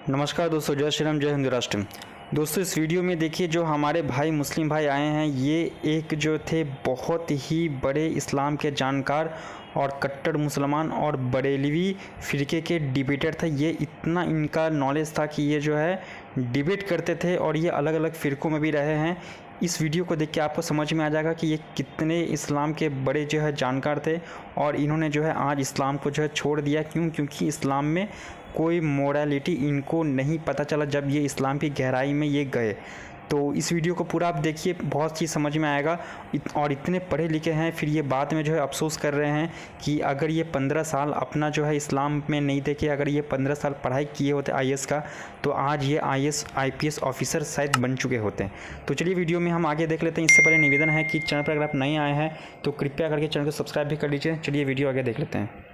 नमस्कार दोस्तों, जय श्री राम, जय हिंद राष्ट्र। दोस्तों, इस वीडियो में देखिए जो हमारे भाई मुस्लिम भाई आए हैं, ये एक जो थे बहुत ही बड़े इस्लाम के जानकार और कट्टर मुसलमान और बरेलवी फ़िरके के डिबेटर थे। ये इतना इनका नॉलेज था कि ये जो है डिबेट करते थे और ये अलग अलग फ़िरकों में भी रहे हैं। इस वीडियो को देख के आपको समझ में आ जाएगा कि ये कितने इस्लाम के बड़े जो है जानकार थे और इन्होंने जो है आज इस्लाम को जो है छोड़ दिया। क्योंकि इस्लाम में कोई मोरालिटी इनको नहीं पता चला जब ये इस्लाम की गहराई में ये गए। तो इस वीडियो को पूरा आप देखिए, बहुत चीज़ समझ में आएगा। और इतने पढ़े लिखे हैं, फिर ये बाद में जो है अफसोस कर रहे हैं कि अगर ये 15 साल अपना जो है इस्लाम में नहीं देखे, अगर ये 15 साल पढ़ाई किए होते आईएएस का, तो आज ये आईपीएस ऑफिसर शायद बन चुके होते। तो चलिए वीडियो में हम आगे देख लेते हैं। इससे पहले निवेदन है कि चैनल पर अगर आप नए आए हैं तो कृपया करके चैनल को सब्सक्राइब भी कर लीजिए। चलिए वीडियो आगे देख लेते हैं।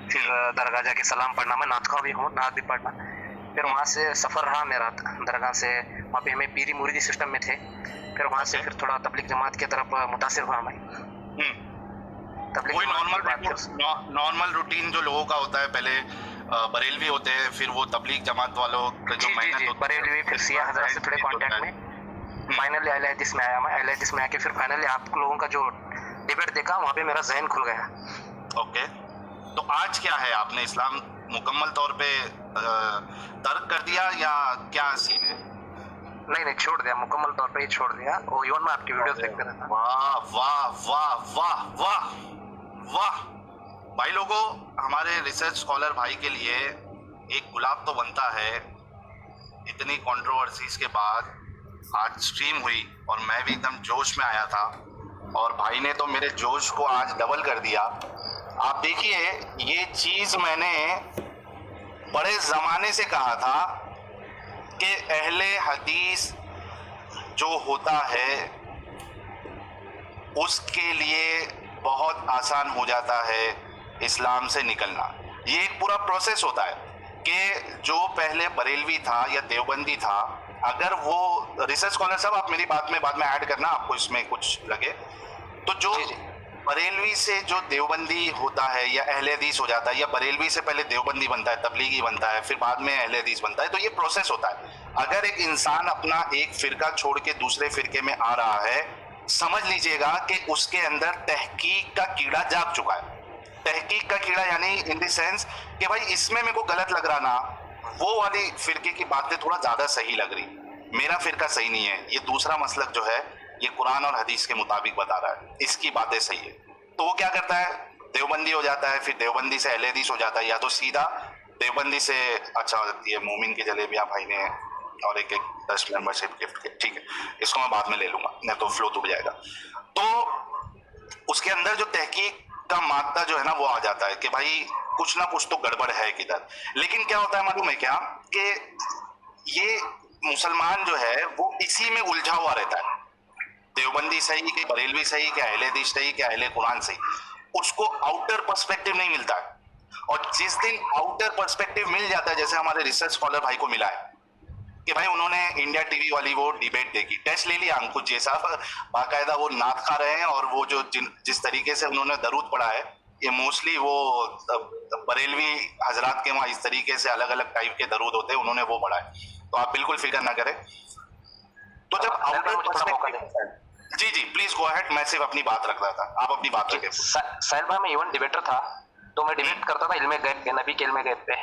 फिर दरगाह जाके सलाम पढ़ना, मैं नात खा भी हूँ, नात भी पढ़ना। फिर वहाँ से सफ़र रहा मेरा दरगाह से, वहाँ पे हमें पीरी मुरीदी सिस्टम में थे। फिर वहाँ से फिर थोड़ा तबलीग जमात की तरफ मुतासिर हुआ मैं। कोई नॉर्मल रूटीन जो लोगों का होता है, पहले बरेलवी होते हैं, फिर वो तबलीग जमात वालों का जो मेहनत बरेलवी, फिर सिया हज़रत से थोड़े कांटेक्ट में। फाइनली अहले हदीस में आया मैं। अहले हदीस में आके फिर फाइनली आप लोगों का जो डिबेट देखा, वहाँ पे मेरा जहन खुल गया। ओके, तो आज क्या है? आपने इस्लाम मुकम्मल तौर पे तर्क कर दिया या क्या सीन है? नहीं, छोड़ दिया, मुकम्मल तौर पे ही छोड़ दिया। और इवन मैं आपकी वीडियोस देखते रहता। वाह वाह वाह वाह वाह वाह भाई लोगों, हमारे रिसर्च स्कॉलर भाई के लिए एक गुलाब तो बनता है। इतनी कंट्रोवर्सीज के बाद आज स्ट्रीम हुई और मैं भी एकदम जोश में आया था और भाई ने तो मेरे जोश को आज डबल कर दिया। आप देखिए, ये चीज मैंने बड़े जमाने से कहा था कि अहले हदीस जो होता है उसके लिए बहुत आसान हो जाता है इस्लाम से निकलना। ये एक पूरा प्रोसेस होता है कि जो पहले बरेलवी था या देवबंदी था, अगर वो रिसर्च स्कॉलर साहब, आप मेरी बात में बाद में ऐड करना, आपको इसमें कुछ लगे तो, जो बरेलवी से जो देवबंदी होता है या अहले हदीस हो जाता है, या बरेलवी से पहले देवबंदी बनता है, तबलीगी बनता है, फिर बाद में अहले हदीस बनता है, तो ये प्रोसेस होता है। अगर एक इंसान अपना एक फिरका छोड़ के दूसरे फिरके में आ रहा है, समझ लीजिएगा कि उसके अंदर तहकीक का कीड़ा जाग चुका है। तहकीक का कीड़ा यानी इन द सेंस कि भाई इसमें मेरे को गलत लग रहा ना, वो वाली फिरके की बातें थोड़ा ज्यादा सही लग रही, मेरा फिरका सही नहीं है, ये दूसरा मसलक जो है ये कुरान और हदीस के मुताबिक बता रहा है, इसकी बातें सही है। तो वो क्या करता है, देवबंदी हो जाता है, फिर देवबंदी से अहले हदीस हो जाता है, या तो सीधा देवबंदी से, अच्छा ये मोमिन की जलेबियां भाई ने और एक 10 मेंबरशिप गिफ्ट, ठीक है, इसको मैं बाद में ले लूंगा, नहीं तो फ्लो टूट जाएगा। तो उसके अंदर जो तहकीक का मादा जो है ना, वो आ जाता है कि भाई कुछ ना कुछ तो गड़बड़ है किधर। लेकिन क्या होता है मालूम है क्या, कि ये मुसलमान जो है वो इसी में उलझा हुआ रहता है, देवबंदी सही कि बरेलवी सही कि अहले हदीस सही कि अहले कुरान सही, उसको आउटर पर्सपेक्टिव नहीं मिलता है। और जिस दिन आउटर पर्सपेक्टिव मिल जाता है, जैसे हमारे रिसर्च स्कॉलर भाई को मिला है कि भाई उन्होंने इंडिया टीवी वाली वो डिबेट देखी, टेस्ट ले लिया अंकुश जी साहब, बाकायदा वो नात खा रहे हैं, और वो जो जिस तरीके से उन्होंने दरूद पढ़ा है, ये मोस्टली वो बरेलवी हजरात के वहाँ इस तरीके से अलग अलग टाइप के दरूद होते हैं, उन्होंने वो पढ़ा है। तो आप बिल्कुल फिक्र ना करें। तो जब आउटर पर्सपेक्टिव, जी प्लीज गो अहेड, मैं सिर्फ अपनी बात रख रहा था, आप अपनी बात रखें। साहिल भाई, मैं इवन डिबेटर था, तो मैं डिबेट करता था इल्मे गैब पे, नबी के इल्मे गैब पे।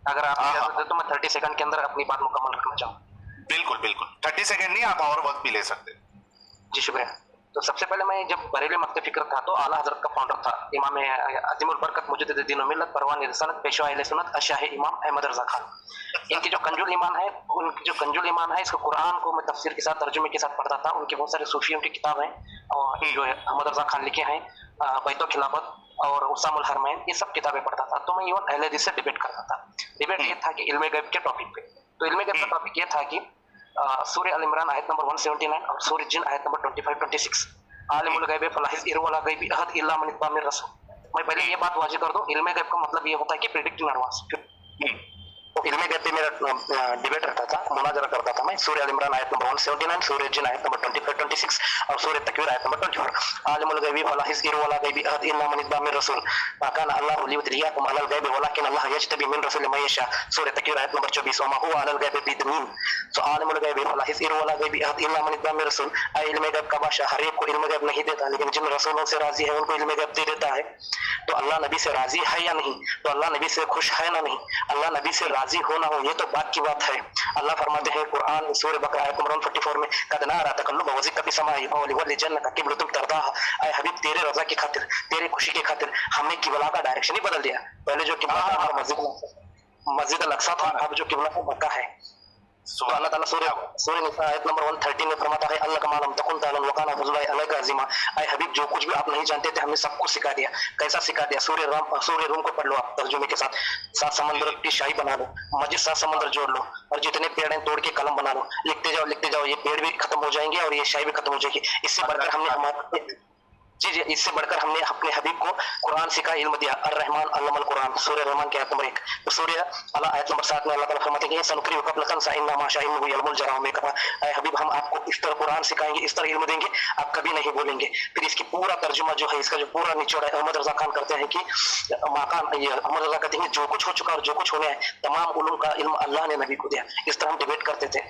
अगर आप इजाजत दे तो मैं 30 सेकंड के अंदर अपनी बात मुकम्मल रखना चाहूँ। बिल्कुल 30 सेकंड नहीं, आप और वक्त भी ले सकते। जी शुक्रिया। तो सबसे पहले मैं जब बरेलवी मकतब फिक्र था, तो आला हजरत का फाउंडर था इमाम अजीमुल बरकत मुजद्दिद दीन व मिल्लत परवान रिसालत पेशवा अहले सुन्नत अशाह इमाम अहमद रजा खान। इनकी जो कंजुल ईमान है, उनकी जो कंजुल ईमान है, इसको कुरान को मैं तफसीर के साथ, तर्जुमे के साथ पढ़ता था। उनके बहुत सारे सूफियों की किताब हैं, और जो अहमद रजा खान लिखे हैं, बैतो खिलाफत और उसामुल हरमैन, ये सब किताबें पढ़ता था। तो मैं इवन अहले हदीस से डिबेट करता था। डिबेट ये था कि इल्मे गैब के टॉपिक पे। तो इल्मे गैब का टॉपिक ये था कि सूरह अल इमरान आयत नंबर 179 और सूरह जिन आयत नंबर 25-26, आलिमुल गैब फला यज़हिर वला गैबि अहद इल्ला मन इत्तबा मिर रसूल। मैं पहले ये बात वाज़िह कर दूं, इल्मे गैब का मतलब ये होता है कि प्रेडिक्ट इन एडवांस। तो इल्म गैब पे मेरा डिबेट रहता था, मुनाजरा करता था मैं। सूरह अल इमरान आयत नंबर 179, सूरह जिन आयत नंबर 25-26 और सूरह तकवीर आयत नंबर 24। आलिमुल गैबी फला हिस्किर वला गैबी अहद इल्ला मन इत्बा मिन रसूल मा काना अल्लाहु लियुदरियाकुम अलल गैबि वलाकिन अल्लाह यजतबी मिन रसूल मन यशा, सूरह तकवीर आयत नंबर 24। वमा हुवा अलल गैबि बिदनीन। सो आलिमुल गैबी फला हिस्किर वला गैबी अहद इल्ला मन इत्बा मिन रसूल। इल्म गैब का बादशाह हर एक को इल्म गैब नहीं देता, लेकिन जिन रसूलों से राजी है उनको इल्म गैब दे देता है। तो अल्लाह नबी से राजी है या नहीं, तो अल्लाह नबी से खुश है ना नहीं, अल्लाह नबी से राजी हो ना हो ये तो बात की बात है। अल्लाह फरमाते हैं कुरान सूरह बकरा आयत नंबर 144 में, कद नारा तकल्लुब वज़िक फी समाई वली जन्नत किबलतुम तरदाहा। ऐ हबीब तेरे रजा की खातिर, तेरी खुशी की खातिर हमने किबला का डायरेक्शन ही बदल दिया। पहले जो किबला था मस्जिद अल अक्सा था, अब जो किबला है मक्का है। तो अल्लाह ताला सूरह निसा आयत नंबर 113 में फरमाता है, अल्लाह कमालम तकुन तालन वकाना फज़लुल्लाहि अलैका अज़ीमा। ऐ हबीब जो कुछ भी आप नहीं जानते थे हमने सब कुछ सिखा दिया। कैसा सिखा दिया? सूरह रूम को पढ़ लो आप तर्जुमे के साथ। 7 समंदर की शाही बना लो, मस्जिद 7 समंदर जोड़ लो और जितने पेड़ हैं तोड़ के कलम बना लो, लिखते जाओ, ये पेड़ भी खत्म हो जाएंगे और ये शाही भी खत्म हो जाएगी। इससे बढ़कर हमने हमारे इससे बढ़कर हमने अपने हबीब को कुरान सिखा, इल्म दिया। अर्रहमान अल्लमल कुरान, सूरह रहमान की आयत नंबर 1। तो सूरह अल आयत नंबर 7 में अल्लाह ताला फरमाते हैं, सनुकरी क़ब्ल तंसा इन्ना मा शाइनु यलमुल जराउ में कहा, ऐ हबीब हम आपको इस तरह कुरान सिखाएंगे, इस तरह इल्म देंगे, आप कभी नहीं बोलेंगे। फिर इसकी पूरा तर्जुमा जो है, इसका जो पूरा निचोड़ है, अहमद रजा खान करते हैं कि माकान, ये अहमद रजा कहते हैं जो कुछ हो चुका और जो कुछ होने है तमाम उलूम का इल्म अल्लाह ने नबी को दिया। इस तरह हम डिबेट करते थे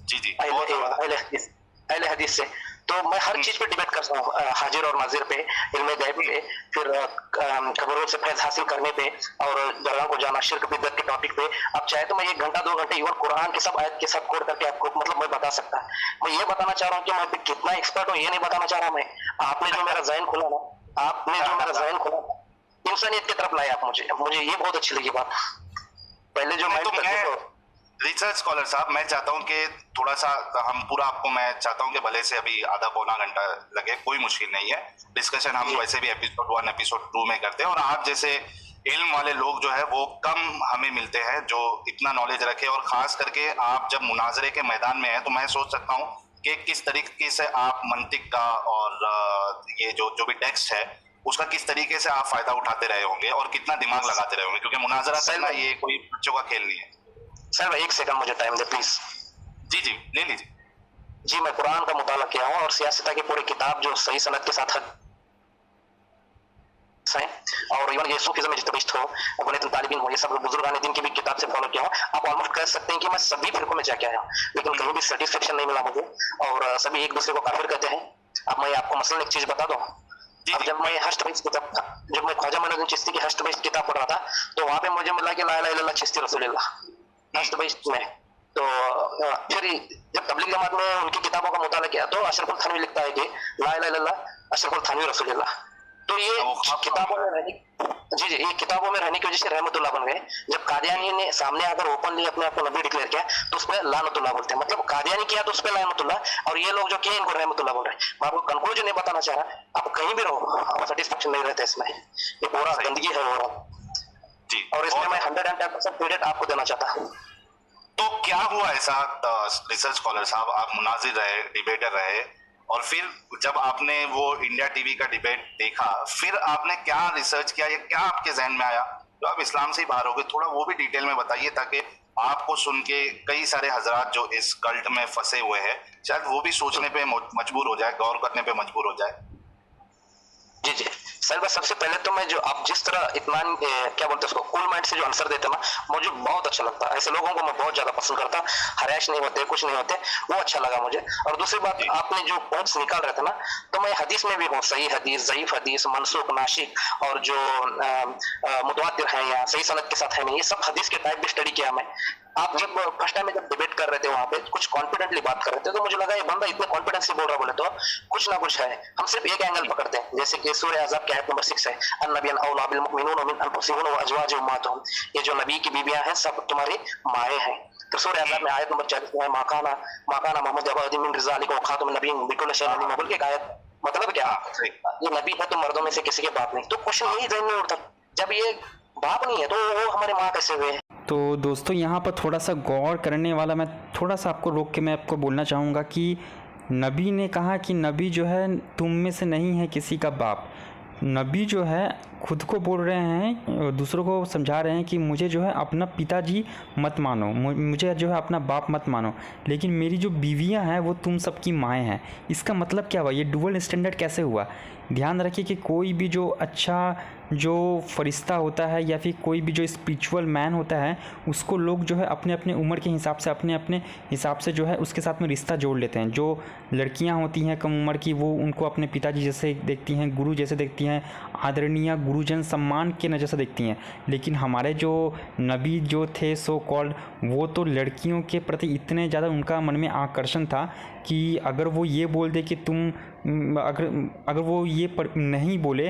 जी अहले हदीस से। तो मैं हर चीज पे डिबेट करता हूँ, हाजिर और नाजिर पे, इल्म गैब पे, फिर कब्रों से फैज हासिल करने पे और दरगाह को जाना, शिर्क बिदअत के टॉपिक पे। अब चाहे तो मैं 1 घंटा 2 घंटे इवन कुरान के सब आयत के सब कोड करके आपको मतलब मैं बता सकता। मैं ये बताना चाह रहा हूँ कि मैं कितना एक्सपर्ट हूँ ये नहीं बताना चाह रहा मैं। आपने जो मेरा ज़हन खुला ना, इंसानियत की तरफ लाया आप मुझे ये बहुत अच्छी लगी बात। पहले जो मैं रिसर्च स्कॉलर साहब, मैं चाहता हूं कि थोड़ा सा हम पूरा आपको, मैं चाहता हूं कि भले से अभी आधा पौना घंटा लगे, कोई मुश्किल नहीं है। डिस्कशन हम वैसे भी एपिसोड 1 एपिसोड 2 में करते हैं और आप जैसे इल्म वाले लोग जो है वो कम हमें मिलते हैं जो इतना नॉलेज रखे। और खास करके आप जब मुनाजरे के मैदान में हैं तो मैं सोच सकता हूँ कि किस तरीके से आप मंतिक का और ये जो भी टेक्स्ट है उसका किस तरीके से आप फायदा उठाते रहे होंगे और कितना दिमाग लगाते रहे होंगे, क्योंकि मुनाजरा करना ये कोई बच्चों का खेल नहीं है। सर 1 सेकंड मुझे टाइम दे प्लीज। जी ले लीजिए। जी मैं कुरान का मुताला किया हूँ और सियासत की पूरी किताब जो सही सनद के साथ और इवन ये सूफीज़्म में जितने हो, अबुल तालिबिन हो, ये सब बुजुर्गान दिन की भी किताब से फॉलो किया हूँ। आप ऑलमोस्ट कह सकते हैं कि मैं सभी फिरकों में जाके आया हूँ, लेकिन कहीं भी सेटिस्फेक्शन नहीं मिला मुझे और सभी एक दूसरे को काफिर कहते हैं। अब मैं आपको मसलन एक चीज बता दूं, अब जब मैं ख्वाजा मोइनुद्दीन चिश्ती की हश्त बहिश्त किताब पढ़ रहा था तो वहां पे मुझे मिला कि ला इलाहा इल्लल्लाह चिश्ती रसूलुल्लाह हश्त बहिश्त में। तो फिर जब तबलीग जमात में उनकी किताबों का मुताला किया तो अशरफुल थानवी लिखता है कि ला इलाहा इल्लल्लाह अशरफुल थानवी रसूलुल्लाह। तो ये किताबों में ये किताबों में रहने की वजह से रहमतुल्लाह बन गए। जब कादियानी ने सामने आकर ओपनली अपने आप को नबी डिक्लेयर किया तो उस पर लानतुल्लाह बोलते हैं, मतलब कादियानी किया तो उस पर लानतुल्लाह और ये लोग जो किए इनको रहमतुल्लाह बोल रहे हैं। मैं आपको कंक्लूजन नहीं बताना चाह रहा, आप कहीं भी रहो आप सेटिस्फेक्शन नहीं रहते इसमें, ये पूरा गंदगी है वो जी। और इसमें मैं 110% क्रेडिट आपको देना चाहता हूँ। तो क्या हुआ ऐसा रिसर्च स्कॉलर साहब, आप मुनाजिर रहे, डिबेटर रहे और फिर जब आपने वो इंडिया टीवी का डिबेट देखा फिर आपने क्या रिसर्च किया या क्या आपके जहन में आया? तो आप इस्लाम से ही बाहर हो गए, थोड़ा वो भी डिटेल में बताइए ताकि आपको सुन के कई सारे हजरात जो इस कल्ट में फंसे हुए हैं शायद वो भी सोचने पे मजबूर हो जाए, गौर करने पे मजबूर हो जाए। जी सर, बस सबसे पहले तो मैं जो आप जिस तरह इत्मीनान क्या बोलते हैं उसको कूल माइंड से जो आंसर देते ना मुझे बहुत अच्छा लगता है। ऐसे लोगों को मैं बहुत ज्यादा पसंद करता, हरैश नहीं होते, कुछ नहीं होते, वो अच्छा लगा मुझे। और दूसरी बात आपने जो पॉइंट्स निकाल रहे थे ना, तो मैं हदीस में भी हूँ, सही हदीस, ज़ईफ हदीस, मनसूख, नाशिक और जो मुतवातिर हैं या सही सनद के साथ है नहीं, ये सब हदीस के टाइप भी स्टडी किया मैं। आप जब फर्स्ट टाइम में जब डिबेट कर रहे थे वहां पे कुछ कॉन्फिडेंटली बात कर रहे थे तो मुझे लगा ये बंदा इतने कॉन्फिडेंस से बोल रहा, बोले तो कुछ ना कुछ है। हम सिर्फ एक एंगल पकड़ते हैं, जैसे कि सूरह अहज़ाब की आयत नंबर 6 है, अन्नबिय्युन औला बिल मुमिनीन मिन अनफुसिहिम व अज़वाजिहिम उम्महातुहुम, ये जो नबी की बीवियां हैं सब तुम्हारी माएँ हैं। तो सूरह अहज़ाब में आयत नंबर 40 में माकाना मोहम्मद अबा मिन रिजालिकुम व खातमुन नबिय्यीन बिकुल्लि शैइन अलीम, बोल के आयत मतलब क्या, ये नबी है तो मर्दों में से किसी की बात नहीं। तो क्वेश्चन यही ज़हन में उठता, जब ये बाप नहीं है तो वो हमारे माँ कैसे हुए हैं? तो दोस्तों यहाँ पर थोड़ा सा गौर करने वाला मैं थोड़ा सा आपको रोक के मैं आपको बोलना चाहूँगा कि नबी ने कहा कि नबी जो है तुम में से नहीं है किसी का बाप, नबी जो है खुद को बोल रहे हैं, दूसरों को समझा रहे हैं कि मुझे जो है अपना पिताजी मत मानो, मुझे जो है अपना बाप मत मानो, लेकिन मेरी जो बीवियां हैं वो तुम सबकी माएँ हैं। इसका मतलब क्या हुआ? ये डुअल स्टैंडर्ड कैसे हुआ? ध्यान रखिए कि कोई भी जो अच्छा जो फरिश्ता होता है या फिर कोई भी जो स्पिरिचुअल मैन होता है, उसको लोग जो है अपने अपने उम्र के हिसाब से, अपने अपने हिसाब से जो है उसके साथ में रिश्ता जोड़ लेते हैं। जो लड़कियां होती हैं कम उम्र की, वो उनको अपने पिताजी जैसे देखती हैं, गुरु जैसे देखती हैं, आदरणीय गुरुजन सम्मान के नज़र से देखती हैं। लेकिन हमारे जो नबी जो थे सो कॉल्ड, वो तो लड़कियों के प्रति इतने ज़्यादा उनका मन में आकर्षण था कि अगर वो ये बोल दे कि तुम अगर वो ये नहीं बोले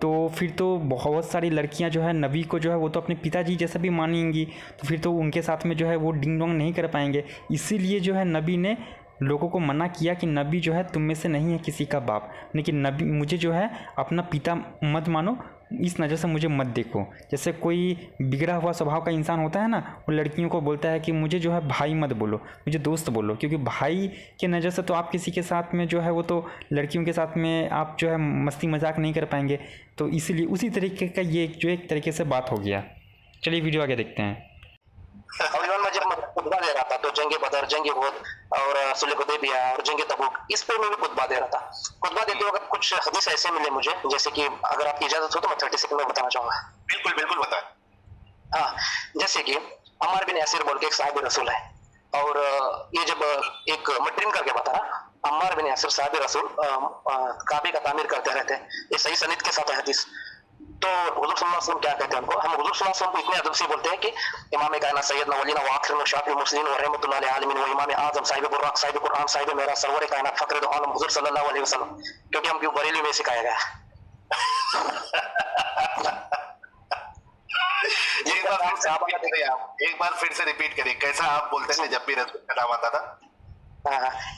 तो फिर तो बहुत सारी लड़कियां जो है नबी को जो है वो तो अपने पिताजी जैसा भी मानेंगी, तो फिर तो उनके साथ में जो है वो डिंग डोंग नहीं कर पाएंगे। इसीलिए जो है नबी ने लोगों को मना किया कि नबी जो है तुम में से नहीं है किसी का बाप, लेकिन नबी मुझे जो है अपना पिता मत मानो, इस नज़र से मुझे मत देखो। जैसे कोई बिगड़ा हुआ स्वभाव का इंसान होता है ना, वो लड़कियों को बोलता है कि मुझे जो है भाई मत बोलो, मुझे दोस्त बोलो, क्योंकि भाई के नज़र से तो आप किसी के साथ में जो है वो तो लड़कियों के साथ में आप जो है मस्ती मजाक नहीं कर पाएंगे। तो इसीलिए उसी तरीके का ये जो एक तरीके से बात हो गया। चलिए वीडियो आगे देखते हैं। और इवन मैं जब खुतबा दे रहा था तो जंगे बदर, जंगे उहद और सुलह हुदैबिया और जंगे तबूक, इस पे मैं भी खुतबा दे रहा था। खुतबा देते वक्त कुछ हदीस ऐसे मिले मुझे, जैसे कि अगर आपकी इजाजत हो तो मैं 30 सेकंड में बताना चाहूंगा। बिल्कुल बिल्कुल बताएं। हाँ, जैसे कि अम्मार बिन यासिर बोल के एक साहिब रसूल है, और ये जब एक मट्रिम करके बता रहा, अम्मार बिन यासिर साहिब रसूल काबे का तामीर करते रहते हैं, ये सही सनद के साथ है हदीस। तो हुजूर सल्लल्लाहु अलैहि वसल्लम क्या कहते हैं उनको? हम हुजूर सल्लल्लाहु अलैहि वसल्लम को इतने अदब से बोलते हैं कि इमाम कायनात सैयदना वलीना व आखिरुल शाफी मुस्लिम व रहमतुल्लाह अलैहि आलमीन व इमाम आजम साहिब बुर्राक साहिब कुरान साहिब मेरा सरवर कायनात फखर दो आलम हुजूर सल्लल्लाहु अलैहि वसल्लम, क्योंकि हमको बरेली में सिखाया गया है। एक बार फिर से रिपीट करिए, कैसा आप बोलते थे जब भी रसूल का नाम आता था?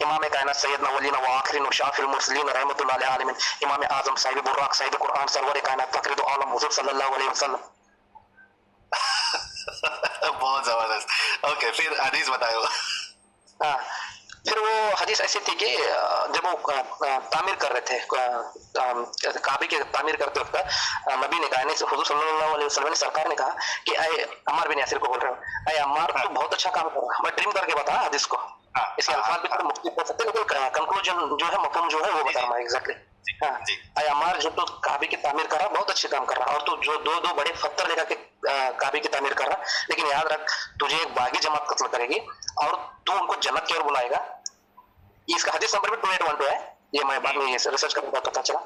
इमाम कायनात सैयदना वलीना व आखिरुल शाफी मुस्लिम रहमतुल्लाह अलैहि आलमीन इमाम आजम साहिब बुर्राक साहिब कुरान सरवर कायनात फखर दो आलम हुजूर सल्लल्लाहु अलैहि वसल्लम। बहुत जबरदस्त। ओके, फिर हदीस बताओ। हाँ, फिर वो हदीस ऐसी थी कि जब वो तामीर कर रहे थे काबे के तामीर करते वक्त, नबी ने कहा, हुजूर सल्लल्लाहु अलैहि वसल्लम ने, सरकार ने कहा कि अय अम्मार बिन यासिर को बोल रहे हो, अय अम्मार तू बहुत अच्छा काम कर रहा है। मैं ड्रीम करके बता हदीस को, इसके अल्फाज भी थोड़े मुख्तलिफ हो सकते हैं, लेकिन कंक्लूजन जो है, मफहूम जो है वो बता रहा हूं एग्जैक्टली। हाँ, अय अम्मार जो तू काबे की तामीर कर रहा, बहुत अच्छे काम कर रहा, और तू जो दो बड़े पत्थर लेकर के काबे की तामीर कर रहा, लेकिन याद रख तुझे एक बागी जमात कत्ल करेगी और तू उनको जन्नत की ओर बुलाएगा। इसका हदीस नंबर भी 2812 है, ये मैं बाद में रिसर्च करने का पता चला।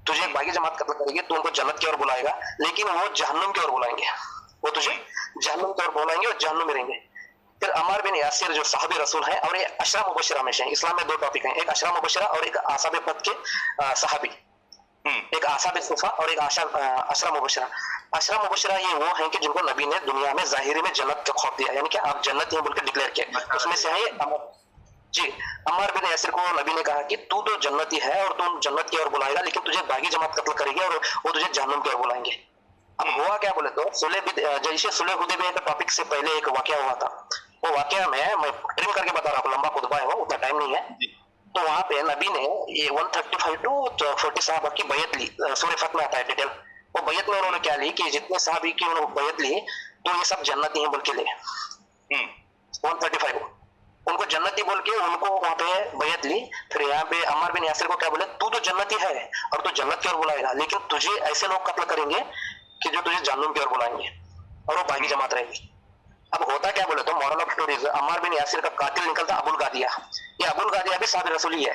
तुझे एक बागी जमात कत्ल करेगी, तू उनको जन्नत की ओर बुलाएगा, लेकिन वो जहन्नुम की ओर बुलाएंगे, वो तुझे जहन्नुम की ओर बुलाएंगे और जहन्नुम में रहेंगे। फिर अम्मार बिन यासिर जो साहबी रसूल है, और ये अशरा मुबशरा में से है। इस्लाम में दो टॉपिक हैं, एक अशरा मुबशरा और एक आसाब पद के सहाबी, एक आसाब सुफा और एक अशरा मुबशरा। अशरा मुबशरा ये वो हैं कि जिनको नबी ने दुनिया में जाहिरी में जन्नत का खौफ दिया, यानी कि आप जन्नत हैं बोल के डिक्लेयर किया, उसमें से है जी। अम्मार बिन यासिर को नबी ने कहा कि तू तो जन्नती है और तू जन्नत की ओर बुलाएगा, लेकिन तुझे बागी जमात कत्ल करेगी और वो तुझे जहन्नुम की ओर बुलाएंगे। अब हुआ क्या बोले तो जैसे सुलह हुदैबिया के टॉपिक से पहले एक वाकया हुआ था। वो वाकया में मैं ड्रीम करके बता रहा हूँ, लंबा खुतबा है वो, उतना टाइम नहीं है। तो वहां पे नबी ने ये 135 to 40 साहबा की बैयत ली, सूरह फत में आता है डिटेल। वो बैयत में उन्होंने क्या ली कि जितने साहबी की उन्होंने बैयत ली तो ये सब जन्नती हैं बोल के ले 135 उनको जन्नती बोल के उनको वहां पे बैयत ली। फिर यहाँ पे अम्मार बिन यासिर को क्या बोले, तू तो जन्नती है और तू जन्नत की ओर बुलाएगा, लेकिन तुझे ऐसे लोग कत्ल करेंगे कि जो तुझे जहन्नुम की ओर बुलाएंगे और वो बागी जमात रहेगी। अब होता क्या बोले तो मॉरल ऑफ स्टोरीज, अम्मार बिन यासिर का कातिल निकलता अबुल गादिया। ये अबुल गादिया भी साबिर रसूल ही है,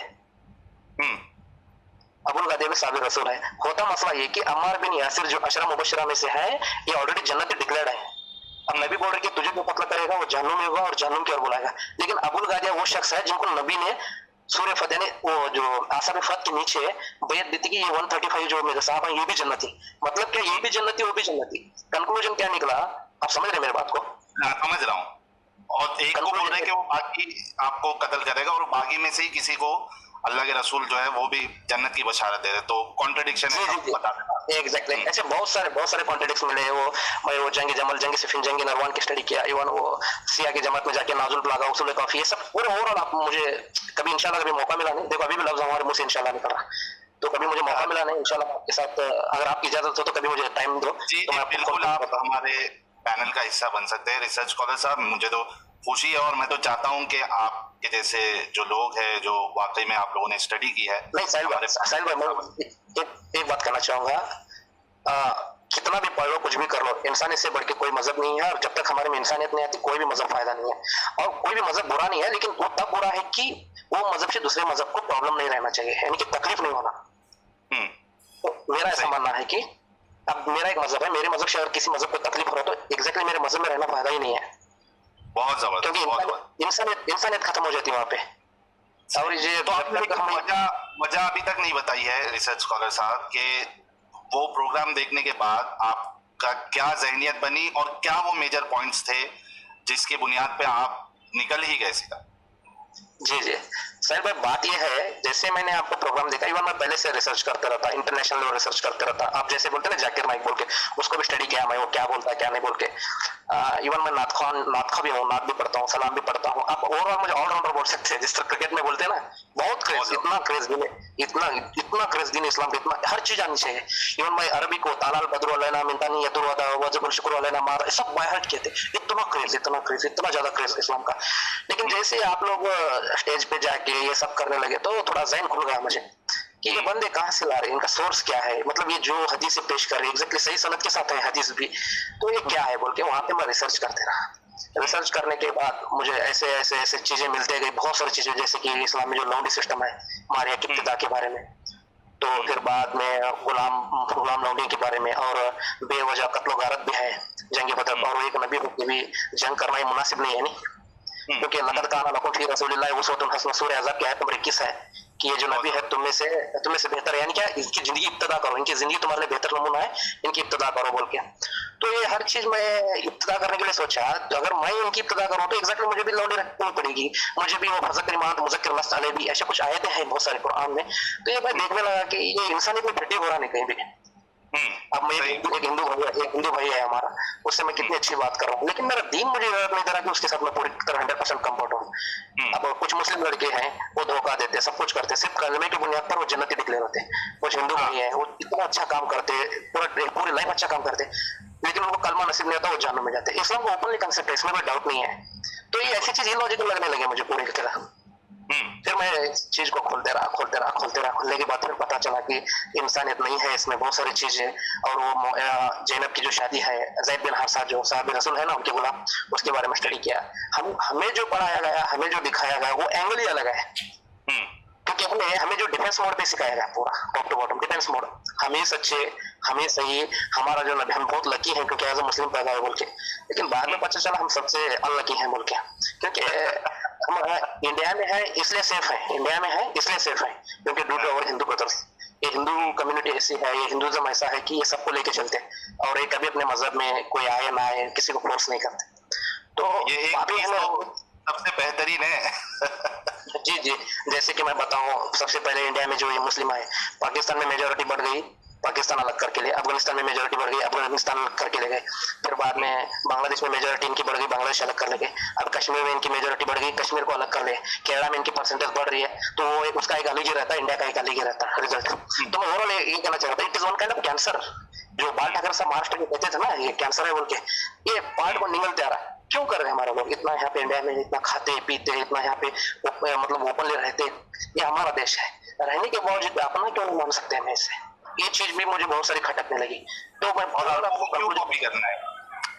अबुल गादिया भी साबिर रसूल है। होता मसला ये कि अम्मार बिन यासिर जो अशरा मुबशरा में से है, ये ऑलरेडी जन्नत डिक्लेयर्ड है। अब नबी बोल रहे कि तुझे जो कत्ल करेगा वो जहन्नुम में होगा और जहन्नुम की ओर बुलाएगा। लेकिन अबुल गादिया वो शख्स है जिनको नबी ने सूर्य फत यानी वो जो आसाब फत के नीचे बैयत दी थी कि ये 135 जो मेरे साहब हैं ये भी जन्नती। मतलब क्या, ये भी जन्नती वो भी जन्नती। कंक्लूजन क्या निकला, आप समझ रहे मेरे बात को? समझ रहा हूँ। और एक को बोल रहे कि वो बागी आपको कत्ल करेगा और बागी में से ही किसी को अल्लाह के रसूल जो है वो भी जन्नत की बशारत दे रहे, तो कॉन्ट्रडिक्शन है। एग्जैक्टली ऐसे बहुत सारे कॉन्ट्रडिक्शन मिले। मैं वो जंग जमल, जंग सिफिन, जंग नरवान की स्टडी किया, इवन वो सिया की जमात में जाके नाजुल प्लागा, उसूल काफी, ये सब पूरे ओवरऑल आप मुझे कभी इंशाल्लाह कभी मौका मिला नहीं, देखो अभी भी लफ्ज हमारे मुंह से इंशाल्लाह निकल रहा। तो कभी मुझे मौका मिला नहीं, इंशाल्लाह आपके साथ अगर आपकी इजाजत हो तो कभी मुझे टाइम दो। जी तो जी मैं बिल्कुल, आप हमारे पैनल का हिस्सा बन सकते हैं रिसर्च स्कॉलर साहब। मुझे तो खुशी है और मैं तो चाहता हूं कि आपके जैसे जो लोग हैं, जो वाकई में आप लोगों ने स्टडी की है। नहीं साहिल भाई मैं एक बात कहना चाहूंगा, कितना भी पढ़ लो कुछ भी कर लो, इंसानियत से बढ़ के कोई मजहब नहीं है, और जब तक हमारे में इंसानियत नहीं आती कोई भी मजहब फायदा नहीं है। और कोई भी मजहब बुरा नहीं है, लेकिन वो तब बुरा है कि वो मजहब से दूसरे मजहब को प्रॉब्लम नहीं रहना चाहिए, यानी कि तकलीफ नहीं होना। तो मेरा ऐसा मानना है कि अब मेरा एक मजहब है, मेरे मजहब से अगर किसी मजहब को तकलीफ हो रहा है तो एग्जैक्टली मेरे मजहब में रहना फायदा ही नहीं है। बहुत जबरदस्त, क्योंकि इंसानियत खत्म हो जाती है वहां पे। और ये तो आपने वजह अभी तक नहीं बताई है रिसर्च स्कॉलर साहब के वो प्रोग्राम देखने के बाद आपका क्या जहनियत बनी और क्या वो मेजर पॉइंट्स थे जिसकी बुनियाद पे आप निकल ही गए सीधा? जी जी सर भाई, बात यह है, जैसे मैंने आपको प्रोग्राम देखा, इवन मैं पहले से रिसर्च करते रहता, इंटरनेशनल लेवल रिसर्च करते रहता। आप जैसे बोलते ना जाकिर नाइक बोल के, उसको भी स्टडी किया मैं, वो क्या बोलता है क्या नहीं बोल के। इवन मैं नाथ भी हूँ, नाथ भी पढ़ता हूँ, सलाम भी पढ़ता हूँ। आप ओवरऑल मुझे ऑलराउंडर बोल सकते हैं, जिस तरह क्रिकेट में बोलते हैं ना, बहुत क्रेज, इतना क्रेज दिन, इतना क्रेज दिन इस्लाम का, इतना हर चीज आनी चाहिए। इवन मैं अरबी को तालाल बदरू अलैना मिंतानी यदुरवादा वजबुल शुक्र अलैना मार सब बाय हार्ट किए थे। इतना क्रेज, इतना ज्यादा क्रेज इस्लाम का। लेकिन जैसे आप लोग स्टेज पे जाके ये सब करने लगे तो थोड़ा ज़हन खुल गया मुझे कि ये बंदे कहाँ से ला रहे हैं, इनका सोर्स क्या है, मतलब ये जो हदीस पेश कर रहे हैं एग्जैक्टली सही सनद के साथ है हदीस भी, तो ये क्या है बोल के वहां पे मैं रिसर्च करते रहा। रिसर्च करने के बाद मुझे ऐसे चीजें मिलते गई, बहुत सारी चीजें, जैसे कि इस्लाम में जो लॉन्डी सिस्टम है, मारिया की इब्तिदा के बारे में, तो फिर बाद में गुलाम लौंडी के बारे में, और बेवजह कत्लो गारत भी है जंग बदर, और एक नबी को भी जंग करना ही मुनासिब नहीं है, नहीं, क्योंकि लक़द काना लकुम फी रसूलिल्लाहि उस्वतुन हसना, सूरह अहज़ाब की आयत नंबर 21 है कि ये जो नबी है तुम में से बेहतर है, यानी क्या, इसकी जिंदगी इब्तिदा करो, इनकी जिंदगी तुम्हारे लिए बेहतर नमूना है, इनकी इब्तिदा करो बोल के। तो ये हर चीज मैं इब्तिदा करने के लिए सोचा, तो अगर मैं इनकी इब्तिदा करूँ तो एग्जैक्टली मुझे भी लौंडी रखनी पड़ेगी, मुझे भी वो फज़कर इमाम मुज़क्किर लस्त अलैहि भी, ऐसे कुछ आयतें हैं बहुत सारे कुरान में। तो ये मैं देखने लगा कि ये इंसानियत में फिट हो रहा नहीं कहीं भी। अब मैं एक हिंदू भाई है हमारा, उससे मैं कितनी अच्छी बात कर रहा हूँ, लेकिन मेरा दीन मुझे नहीं दे रहा कि उसके साथ मैं पूरी तरह 100% कंफर्ट हूँ। अब कुछ मुस्लिम लड़के हैं, वो धोखा देते, सब कुछ करते, सिर्फ कलमे की बुनियाद पर वो जन्नती डिक्लेयर होते हैं। कुछ हिंदू भाई हैं, वो इतना अच्छा काम करते, पूरी लाइफ अच्छा काम करते, लेकिन उनको कलमा नसीब नहीं होता, वो जहन्नम में जाते। इस्लाम को ओपनली कंसेप्ट है, इसमें कोई डाउट नहीं है। तो ये ऐसी चीज इलॉजिकल लगने लगे मुझे पूरी तरह। फिर मैं इस चीज को खोलते रहा, खोलने के बाद फिर पता चला कि इंसानियत नहीं है इसमें, बहुत सारी चीजें। और वो ज़ैनब की जो शादी है, ज़ैद बिन हारिसा जो साहब रसूल है ना, उनके गुलाम, उसके बारे में स्टडी किया। हमें जो पढ़ाया गया, हमें जो दिखाया गया, वो एंगल ही अलग है। क्योंकि हमें जो डिफेंस मोड पे सिखाया गया, पूरा top to bottom defence mode, हमें सच्चे, हमें सही, हमारा जो नबी, हम बहुत लकी हैं क्योंकि एज ए मुस्लिम पैदा हुए बोल के। लेकिन बाद में पता चला हम सबसे अनलकी हैं बोल के, क्योंकि हम इंडिया में है इसलिए सेफ है, इंडिया में है इसलिए सेफ है क्योंकि due to our Hindu brothers. ये हिंदू कम्युनिटी ऐसी है, ये हिंदुइज्म ऐसा है कि ये सबको लेके चलते हैं, और ये कभी अपने मजहब में कोई आए ना आए, किसी को फोर्स नहीं करते। तो ये एक सबसे बेहतरीन है। जी जी, जैसे कि मैं बताऊं, सबसे पहले इंडिया में जो ये मुस्लिम आए, पाकिस्तान में मेजोरिटी बढ़ गई, पाकिस्तान अलग करके ले, अफगानिस्तान में मेजोरिटी बढ़ गई, अफगानिस्तान अलग करके ले गए। फिर बाद में बांग्लादेश में मेजोरिटी इनकी बढ़ गई, बांग्लादेश अलग कर ले गए। अब कश्मीर में इनकी मेजोरिटी बढ़ गई, कश्मीर को अलग कर ले। केरला में इनकी परसेंटेज बढ़ रही है, तो वो उसका एक अलग ही रहता है, इंडिया का एक अलग ही रहता है रिजल्ट। तो मैं ओवरऑल ये कहना चाहता हूँ, it is one kind of cancer. जो बाल ठाकरे साहब महाराष्ट्र में कहते थे ना, ये कैंसर है बोल के, ये पार्ट को निगलते आ रहा है। क्यों कर रहे हैं हमारे लोग इतना यहाँ पे इंडिया में, इतना खाते पीते, इतना यहाँ पे मतलब ओपनली रहते? ये हमारा देश है, रहने के बावजूद अपना क्यों नहीं मान सकते हमें इससे? ये चीज भी मुझे बहुत सारी खटकने लगी। तो मैं क्यों कॉपी करना है?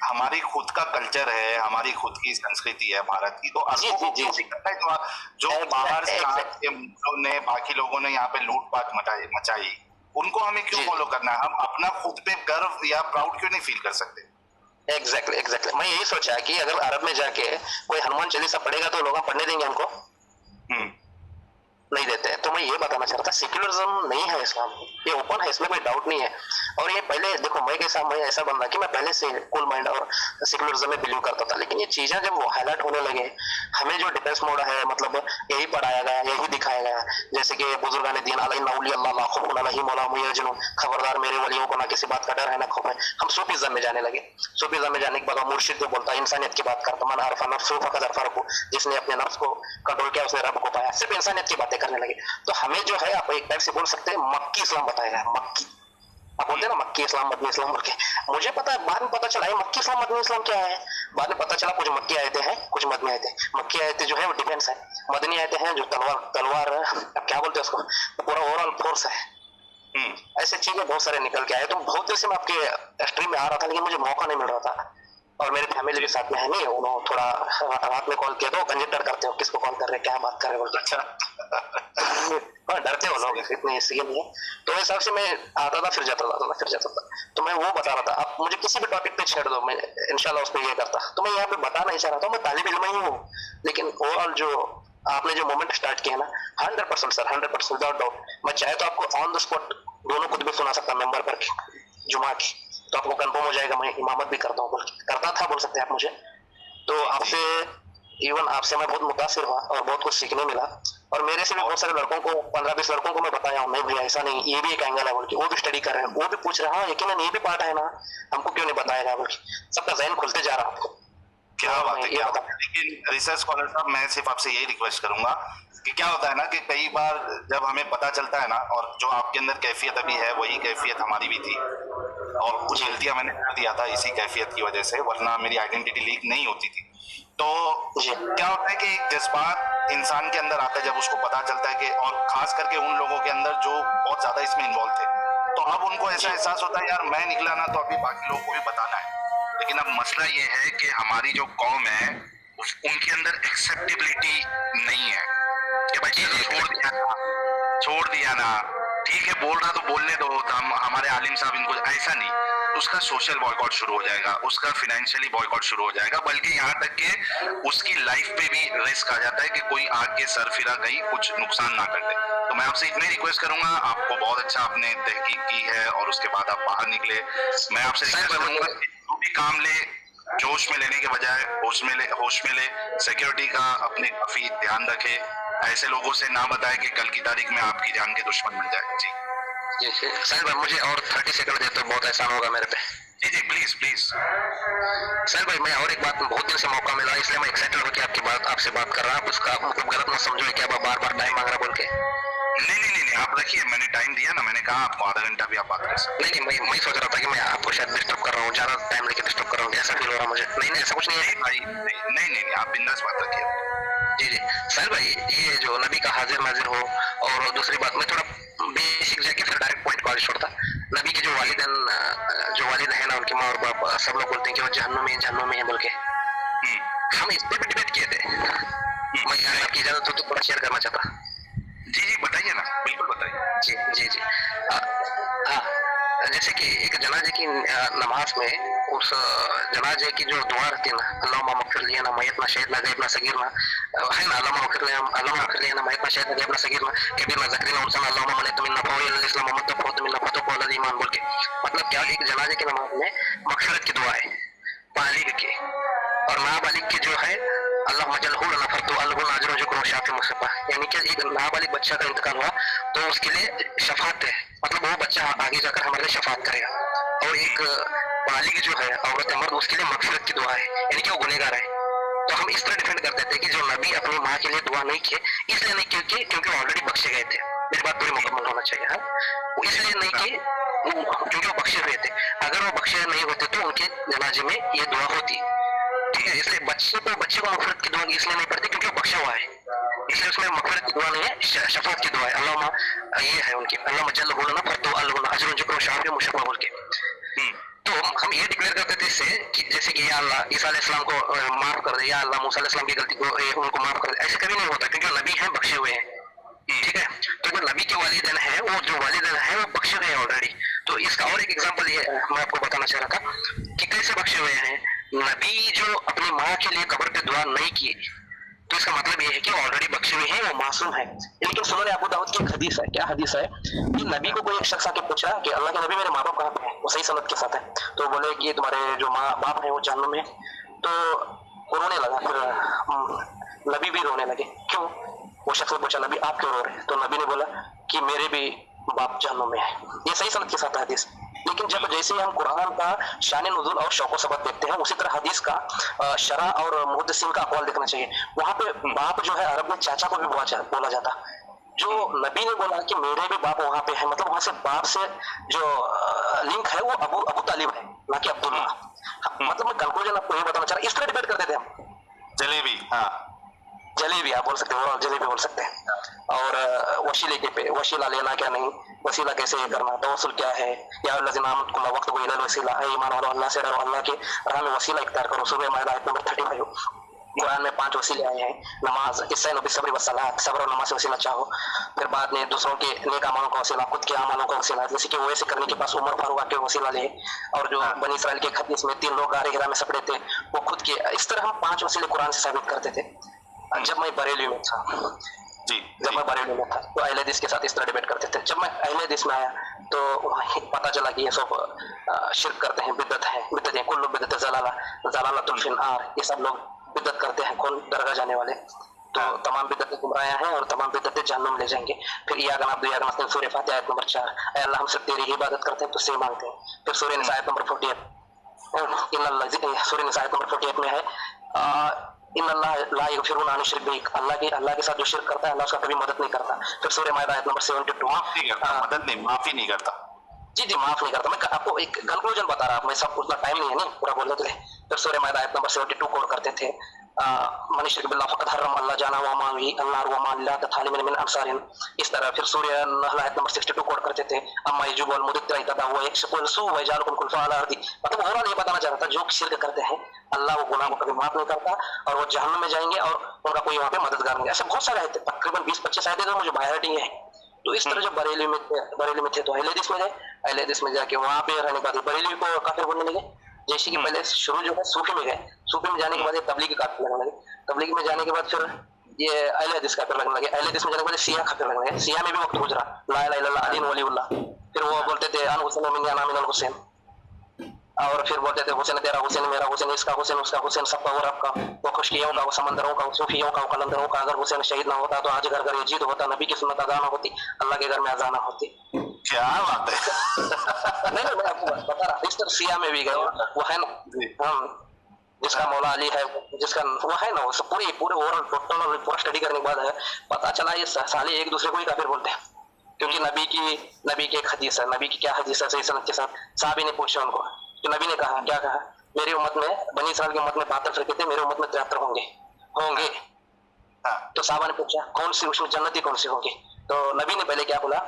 हमारी खुद का कल्चर है, हमारी खुद की संस्कृति है भारत की, तो जो बाहर से आके ने बाकी लोगों ने यहाँ पे लूटपाट मचाई, उनको हमें क्यों फॉलो करना है? हम अपना खुद पे गर्व या प्राउड क्यों नहीं फील कर सकते? एग्जैक्टली मैं यही सोचा कि अगर अरब में जाके कोई हनुमान चालीसा पढ़ेगा तो लोग पढ़ने देंगे हमको? नहीं देते। तो मैं ये बताना चाहता, सेक्युलरिज्म नहीं है इस्लाम, ये ओपन है, इसमें कोई डाउट नहीं है। और ये पहले देखो, मैं ऐसा बंदा कि मैं पहले से कूल माइंड और सेक्युलरिज्म में बिलीव करता था, लेकिन ये चीजें जब वो हाईलाइट होने लगे, हमें जो डिफेंस मोड है, मतलब यही पढ़ाया गया, यही दिखाया गया, जैसे कि बुजुर्गान दीन खबरदार मेरे वलियों को ना किसी बात का डर है ना खौफ है। हम सूफीज्म में जाने लगे, सूफीज्म में जाने के बाद मुर्शिद जो बोलता है इंसानियत की बात करता, मन अरफा नफ्सहु फक़द अरफ़ा रब्बहु, जिसने अपने नफ्स को कंट्रोल किया उसने रब को पाया, सिर्फ इंसानियत की बातें बातें करने लगे। तो हमें जो है आप एक टाइप से बोल सकते हैं मक्की इस्लाम बताया गया, मक्की, आप बोलते हैं ना मक्की इस्लाम मदनी इस्लाम बोल के। मुझे पता है, बाद में पता चला है मक्की इस्लाम मदनी इस्लाम क्या है। बाद में पता चला कुछ मक्की आयतें हैं, कुछ मदनी आयतें। मक्की आयतें जो है वो डिफेंस है, मदनी आयतें हैं जो तलवार क्या बोलते हैं उसको, पूरा ओवरऑल फोर्स है। ऐसे चीजें बहुत सारे निकल के आए। तो बहुत देर से मैं आपके स्ट्रीम में आ रहा था, लेकिन मुझे मौका नहीं मिल रहा था, और मेरे फैमिली भी साथ में है नहीं, उन्होंने थोड़ा रात में कॉल किया तो कंजेक्टर करते हो किसको कॉल कर रहे हैं, क्या बात कर रहे हो, अच्छा डरते हो लोग, इतने इसलिए नहीं है। तो इस हिसाब से मैं आता था, फिर जाता था। तो मैं वो बता रहा था, आप मुझे किसी भी टॉपिक पे छेड़ दो, मैं इंशाल्लाह उस पर ये करता। तो मैं यहाँ पे बता नहीं चाह रहा था, मैं तालिब इल्म ही हूँ, लेकिन ओवरऑल जो आपने जो मोमेंट स्टार्ट किया ना, 100% सर, 100% विदाउट डाउट, मैं चाहे तो आपको ऑन द स्पॉट दोनों खुद भी सुना सकता मेंबर पर जुमा की, तो आपको कंफर्म हो जाएगा मैं इमामत भी करता हूँ, करता था बोल सकते हैं आप मुझे। तो आपसे इवन आपसे मैं बहुत मुतासिर हुआ और बहुत कुछ सीखने मिला, और मेरे से भी बहुत सारे लड़कों को, 15-20 लड़कों को मैं बताया हूँ, नहीं भैया ऐसा नहीं, ये भी एक एंगल है बोल के, वो भी स्टडी कर रहे हैं, वो भी पूछ रहे हैं हाँ यकीनन ये भी पार्ट है ना, हमको क्यों नहीं बताया बोल के, सबका जहन खुलते जा रहा है। क्या बात है, क्या बात है। लेकिन रिसर्च स्कॉलर साहब, मैं सिर्फ आपसे यही रिक्वेस्ट करूंगा कि क्या होता है ना कि कई बार जब हमें पता चलता है ना, और जो आपके अंदर कैफियत अभी है वही कैफियत हमारी भी थी, और कुछ गलतियां मैंने कर दिया था इसी कैफियत की वजह से, वरना मेरी आइडेंटिटी लीक नहीं होती थी। तो क्या होता है कि जज्बात इंसान के अंदर आता है जब उसको पता चलता है कि, और खास करके उन लोगों के अंदर जो बहुत ज्यादा इसमें इन्वॉल्व थे, तो अब उनको ऐसा एहसास होता है यार मैं निकला ना तो अभी बाकी लोगों को भी बताना है। लेकिन अब मसला ये है कि हमारी जो कौम है उनके अंदर एक्सेप्टेबिलिटी नहीं है कि भाई छोड़ दिया ना, ठीक है बोल रहा तो बोलने दो, तो हम हमारे आलिम साहब इनको, ऐसा नहीं, उसका सोशल बॉयकॉट शुरू हो जाएगा, उसका फाइनेंशियली बॉयकॉट शुरू हो जाएगा, बल्कि यहाँ तक कि उसकी लाइफ पे भी रिस्क आ जाता है कि कोई आगे सरफिरा कहीं कुछ नुकसान ना कर दे। तो मैं आपसे इतनी रिक्वेस्ट करूंगा, आपको बहुत अच्छा आपने तहकीक की है और उसके बाद आप बाहर निकले, मैं आपसे रिक्वेस्ट करूंगा जो भी काम ले जोश में लेने के बजाय होश में ले, सिक्योरिटी का अपने काफी ध्यान रखे, ऐसे लोगों से ना बताए कि कल की तारीख में आपकी जान के दुश्मन बन जाए। जी साहिल भाई मुझे और 30 सेकंड दे तो बहुत एहसान होगा मेरे पे। जी प्लीज। साहिल भाई मैं और एक बात, बहुत दिन से मौका मिला इसलिए मैं एक्साइटेड होकर आपसे बात कर रहा हूँ, उसका मतलब गलत ना समझो कि आप बार टाइम मांग रहा बोल के। नहीं, आप रखिए, मैंने टाइम दिया ना, मैंने कहा आपको आधा घंटा भी आप बात कर सकते। नहीं मैं सोच रहा था कि मैं आपको शायद डिस्टर्ब कर रहा हूँ, ज्यादा टाइम लेके डिस्टर्ब कर रहा हूँ, ऐसा फील हो रहा मुझे। नहीं ऐसा कुछ नहीं है भाई, नहीं आप बिंदास बात रखिए। जी साहिल भाई, ये जो नबी का हाजिर नाजिर हो, और दूसरी बात मैं थोड़ा बेसिक जाके फिर डायरेक्ट पॉइंट पर छोड़ता। नबी के जो वालिद है ना, उनके माँ और बाप, सब लोग बोलते हैं कि वो जहन्नुम में है बोल के। हम इस पे भी डिबेट किए थे, मैं यहाँ आपकी इजाजत हो तो थोड़ा शेयर करना चाहता। जी बताइए ना, बिल्कुल बताइए। जी जैसे कि एक जनाजे की नमाज में, उस जनाजे की जो दुआ रहती है ना, अल्लाहुम्मा मग़फ़िर लिना मयतना शहीदना गैबना सगीरना, है ना, अल्लाहुम्मा मग़फ़िर लिना मयतना शहीदना गैबना सगीरना कबीरना ज़करीना उनसना अल्लाहुम्मा मनित मिन्ना फ़ौइल इस्लाम मत फ़ौत मिन्ना फ़तक़ वल ईमान बोल के। मतलब क्या, एक जनाजे की नमाज में मग़फ़िरत की दुआ है बालिग के, और नाबालिग की जो है अल्लाह मजलहू लना फरतु अल्लाह अजर जुक्र शाफी मुसफ़ा, यानी कि एक नाबालिग बच्चा का इंतकाल हुआ तो उसके लिए शफात है, मतलब वो बच्चा आगे जाकर हमारे लिए शफात करेगा। और एक बालिग जो है औरत मर्द, उसके लिए मग़फ़िरत की दुआ है, यानी कि वो गुनहगार है। तो हम इस तरह डिफेंड करते थे कि जो नबी अपनी माँ के लिए दुआ नहीं किए, इसलिए नहीं क्योंकि वो ऑलरेडी बख्शे गए थे। मेरी बात पूरी मुकम्मल होना चाहिए, हाँ, वो इसलिए नहीं किए क्योंकि वो बख्शे हुए थे। अगर वो बख्शे नहीं होते तो उनके जनाजे में ये दुआ होती, ठीक है। इसलिए बच्चे को मग़फ़िरत की दुआ इसलिए नहीं पड़ती क्योंकि वो बख्शा हुआ है, इसलिए उसमें मग़फ़िरत की दुआ नहीं है, शफ़ाअत की दुआ है। अल्लाह ये है उनकी, अल्लाह जल्ल लना फरतु अल्लाह अजर जुक्र शाफी मुशफ़ा बोल के। तो हम ये डिक्लेयर करते थे इससे कि जैसे कि या अल्लाह ईसा अलैहिस्सलाम को माफ कर दे, या अल्लाह मूसा अलैहिस्सलाम की गलती को उनको माफ कर दे, ऐसे कभी नहीं होता क्योंकि नबी हैं, बख्शे हुए हैं, ठीक है। तो जो नबी के वालिदैन है, वो जो वालिदैन है वो बख्शे गए ऑलरेडी। तो इसका और एक एग्जांपल ये मैं आपको बताना चाह रहा था कि कैसे बख्शे हुए हैं। नबी जो अपनी माँ के लिए कब्र पे दुआ नहीं की, तो इसका मतलब ये है कि ऑलरेडी बख्शे हुए हैं, वो मासूम है। लेकिन सुनने अबू दाऊद की एक हदीस है, क्या हदीस है कि नबी को कोई एक शख्स आके पूछा कि अल्लाह के नबी मेरे माँ बाप कहाँ पे हैं, वो सही सनद के साथ है, तो बोले कि तुम्हारे जो माँ बाप है वो जहन्नुम में। तो रोने लगा, फिर नबी भी रोने लगे। क्यों? वो शख्स ने पूछा नबी आप क्यों रो रहे हैं? तो नबी ने बोला कि मेरे भी बाप जहन्नुम में है। ये सही सनद के साथ है हदीस। लेकिन जब जैसे हम कुरान का शान नुज़ूल और शौक़ सबक देखते हैं, उसी तरह हदीस का शरा और मुहद्दिसीन का अक़वाल देखना चाहिए। वहाँ पे बाप जो है अरब में चाचा को भी बोला जाता, जो नबी ने बोला कि मेरे भी बाप वहां पे है, मतलब वहां से बाप से जो लिंक है वो अबू अबू तालिब है, ना कि अब्दुल्ला। मतलब मैं कंक्लूजन आपको ये बताना चाह रहा, इस तरह डिबेट करते थे हम। जलेबी, हाँ जलेबी आप बोल सकते हो, जलेबी बोल सकते हैं। और वसीले के पे वसीला लेना क्या नहीं, वसीला कैसे करना, तवसुल क्या है, या लज़िनामतकुम वक्त को इलल वसीला, ऐ ईमान वालों अल्लाह से डरो, अल्लाह के राह में वसीला इख्तियार करो। सूरह माइदा आयत नंबर 35। कुरान में 5 वसीले आए हैं, नमाज, इस्ताईनु बिस्सब्रि वस्सलात, सब्र और नमाज से वसीला चाहो। फिर बाद में दूसरों के नेक अमलों का वसीला, खुद के अमलों का वसीला, जैसे कि वैसे करने के पास उमर फारूक के वसीला ले। और जो बनी इसराइल के हदीस में 3 लोग गारे हिरा में सपड़े थे, वो खुद के, इस तरह हम 5 वसीले कुरान से साबित करते थे। जब मैं बरेली में था, जब मैं बरेली में था तो अहले हदीस के साथ इस तरह डिबेट करते थे। जब मैं अहले हदीस में आया तो पता चला कि ये सब शिर्क करते हैं, बिदअत है, बिदअत है, कुल्लु बिदअत ज़लाला, ज़लालतुल फिन्नार, ये सब लोग बिदअत करते हैं, कौन दरगाह जाने वाले। तो तमाम बिदअतें गुमराह हैं और तमाम बिदअतें जहन्नुम में ले जाएंगे। फिर इय्याका नअबुदु व इय्याका नस्तईन, सूरह फातिहा आयत नंबर 4, ऐ अल्लाह हम सिर्फ तेरी ही इबादत करते हैं, तुझसे ही मांगते हैं। फिर सूरह निसा आयत नंबर 48, सूरह निसा आयत नंबर 48 में है इन्नल्लाह ला यगफिरु अन युश्रक बिही, अल्लाह के साथ जो शिर्क करता है अल्लाह उसका कभी मदद नहीं करता। फिर सूरह माइदा आयत नंबर 72, माफ नहीं करता, मदद नहीं, माफी नहीं करता। जी माफ नहीं करता। मैं आपको एक कंक्लूजन बता रहा, मैं सब उतना टाइम नहीं है नहीं पूरा बोलने के लिए। फिर सूरह माइदा आयत नंबर 72 कोड करते थे, मन युश्रिक बिल्लाह फक़द हर्रम अल्लाह जाना व मावी अन्नार व मा ला तथालिमिन मिन अंसारिन, इस तरह। फिर सूरह नहल आयत नंबर 62 कोड करते थे, अम्मा यजुब वल मुदत्तिर इदा व यक्शफुल सू व यजालुकुम खुलफा अल अर्दी। मतलब ओवरऑल ये बताना चाह रहा था, जो शिर्क करते हैं अल्लाह वो गुनाह को कभी माफ नहीं करता और वो जहन्नम में जाएंगे और उनका कोई वहां पे मददगार नहीं। ऐसे बहुत सारे आयत, तकरीबन 20-25 आयतें जो मुझे बायरटी है। तो इस तरह जब बरेली में थे तो अहले हदीस में गए, अहले हदीस में जाके वहां पे रहने के बाद बरेली को काफिर बोलने लगे। जैसे कि पहले शुरू जो है सूफी में गए, सूफी में जाने के बाद तबलीगी काफिर लगने लगे, तबलीगी में जाने के बाद फिर ये अहले हदीस काफिर लगने लगे, अहले हदीस में जाने के बाद शिया काफिर लगने लगे, शिया में भी वक्त गुजरा, ला इलाहा इल्लल्लाह अली वलीउल्लाह। फिर वो बोलते थे अन हुसैन मिन अना मिनल हुसैन, और फिर बोलते थे हुसैन तेरा हुसैन मेरा हुसैन, इसका हुसैन उसका हुसैन, सबका और आपका, वो खुशकियों का, वो समंदरों का, वो सूफियों का, वो कलंदरों का। अगर हुसैन शहीद ना होता तो आज घर घर यजीद होता, नबी की सुन्नत अदा ना होती, अल्लाह के घर में अजा ना होती। क्या बात है। नहीं मैं आपको बता रहा, इस तरह शिया में भी गए, वो है ना जिसका मौला अली है, जिसका वो है ना, वो पूरे ओवरऑल टोटल पूरा स्टडी करने के बाद है पता चला ये साले एक दूसरे को ही काफिर बोलते हैं। क्योंकि नबी की एक हदीस है, नबी की क्या हदीस है, सही सनद के साथ। साहबी ने पूछा उनको, तो नबी ने कहा, क्या कहा, मेरी उम्मत में, बनी इस्राइल की उम्मत में 72 फिरके थे, मेरी उम्मत में 73 होंगे। तो साहबा ने पूछा कौन सी, उसमें जन्नती कौन सी होगी? तो नबी ने पहले क्या बोला,